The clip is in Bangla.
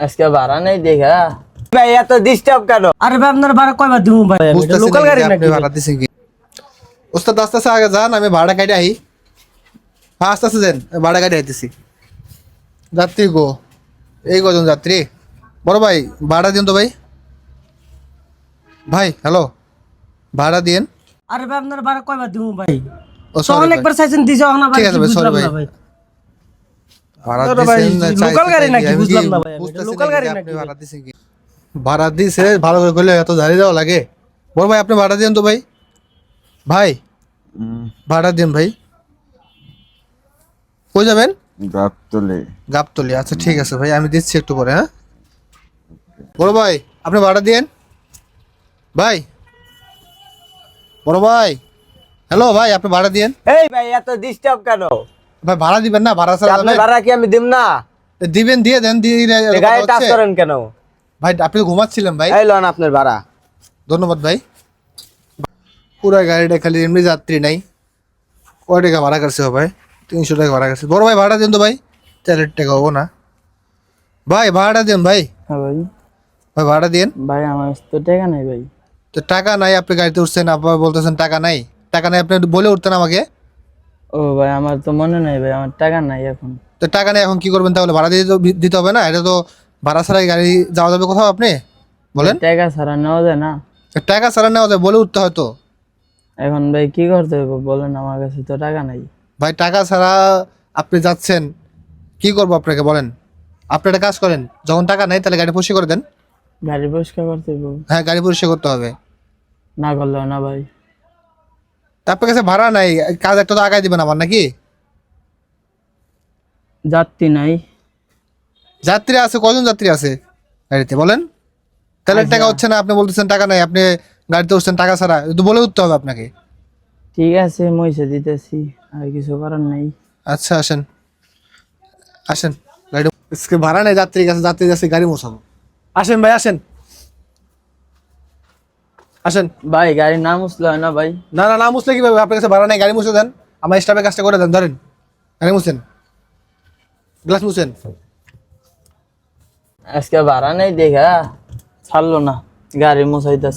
আজকে ভাড়া নেই দেখা ভাই এত ডিস্টার্ব কেন? আরে ভাই আপনার ভাড়া কয়বার দিব ভাই? লোকাল গাড়ি নাকি? ভাড়া দিছেন কি ওস্তাদ? আস্তে আস্তে আগে যান, আমি ভাড়া কাটে আই। হ্যাঁ আস্তে আস্তে যান, ভাড়া কাটে আইতেছি। যাত্রী গো, এই কজন যাত্রী? বড় ভাই ভাড়া দিন তো ভাই। ভাই হ্যালো, ভাড়া দিন। আরে ভাই আপনার ভাড়া কয়বার দিব ভাই? ও সব সরি একবার চাইছেন দিছো না ভাই? ঠিক আছে ভাই, বুঝলাম sorry না ভাই। ভাই। ভাড়া আরে ভাই, দিছেন লোকাল গাড়ি নাকি? আমি কি বুঝলাম না ভাই, আমি। বুঝতেছি লোকাল গাড়ি আপনি নাকি? ভাড়া দিছেন কি? ভাড়া দিছে ভালো করে কইলে এত ঝাড়ি দেওয়া লাগে? বড় ভাই আপনি ভাড়া দিন তো ভাই। ভাই ভাড়া দিন ভাই। কই যাবেন? গাবতলে। গাবতলি, আচ্ছা ঠিক আছে ভাই, আমি দিচ্ছি একটু পরে। হ্যাঁ বড় ভাই আপনি ভাড়া দিন ভাই। বড় ভাই হ্যালো ভাই, আপনি ভাড়া দিন। এই ভাই এত ডিস্টার্ব কেন? ভাই ভাড়া দিবেন না? ভাড়া ছাড়া আপনার যাবে? ভাড়া কি আমি দিব না? দিবেন, দিয়ে দেন। দিয়ে এই গাড়ি টাচ করেন কেন? ভাই আপনি তো ঘুমাচ্ছিলেন ভাই। এই লন আপনার ভাড়া। ধন্যবাদ ভাই। পুরো গাড়িটা খালি এমনি যাত্রী নাই। কয় টাকা ভাড়া করছে ভাই? 300 টাকা ভাড়া করছে। বড় ভাই ভাড়া দিন তো ভাই, 4 টাকা হবো না? ভাই ভাড়া দিন ভাই। হ্যাঁ ভাই। ভাই ভাড়া দিন। ভাই আমার তো টাকা নাই ভাই। তো টাকা নাই, আপনি গাড়িতে উঠছেন, আবার বলতেছেন টাকা নাই। টাকা নাই আপনি বলে উঠতেন আমাকে। ও ভাই আমার তো মনে নাই ভাই, আমার টাকা নাই এখন। তো টাকা নেই এখন কি করবেন তাহলে? ভাড়া দিতে হবে না? এটা তো ভাড়া ছাড়াই গাড়ি যাওয়া যাবে কোথাও? আপনি বলেন। টাকা ছাড়া নেওয়া যায় না? টাকা ছাড়া নেওয়া যায়, বলে উঠতে হয়তো। এখন ভাই কি করতে হবে বলেন, আমার কাছে তো টাকা নাই। ভাই টাকা ছাড়া আপনি যাচ্ছেন, কি করবো আপনাকে বলেন? আপনি একটা কাজ করেন, যখন টাকা নেই তাহলে গাড়ি পরিষ্কার করে দেন। গাড়ি পরিষ্কার করতে হবে? হ্যাঁ গাড়ি পরিষ্কার করতে হবে। না করলেও না ভাই। তা আপনার কাছে ভাড়া নাই, কাজ একটা তো আগায় দিবেন আমার নাকি? যাত্রী নাই। যাত্রী আছে, কজন যাত্রী আছে গাড়িতে বলেন? তেলের টাকা হচ্ছে না, আপনি বলতেছেন টাকা নাই, আপনি গাড়িতে উঠছেন টাকা ছাড়া, তো বলে উঠতে হবে আপনাকে। ঠিক আছে মইসে দিতেছি, আর কিছু করার নাই। আচ্ছা আসেন আসেন, গাড়ি আজকে ভাড়া নেই, যাত্রী কাছে যাত্রী কাছে গাড়ি মোছাবো। আসেন ভাই আসেন আসেন। ভাই গাড়ি না মুছলে হয় না ভাই? না না না মুছলে কিভাবে? আপনার কাছে ভাড়া নেই, গাড়ি মুছে দেন। আমার স্টাফের কাজটা করে দেন, ধরেন গাড়ি মুছেন, গ্লাস মুছেন। আজকে ভাড়া নেই দেখা ছাড়লো না, গাড়ি মুছাইতেছে।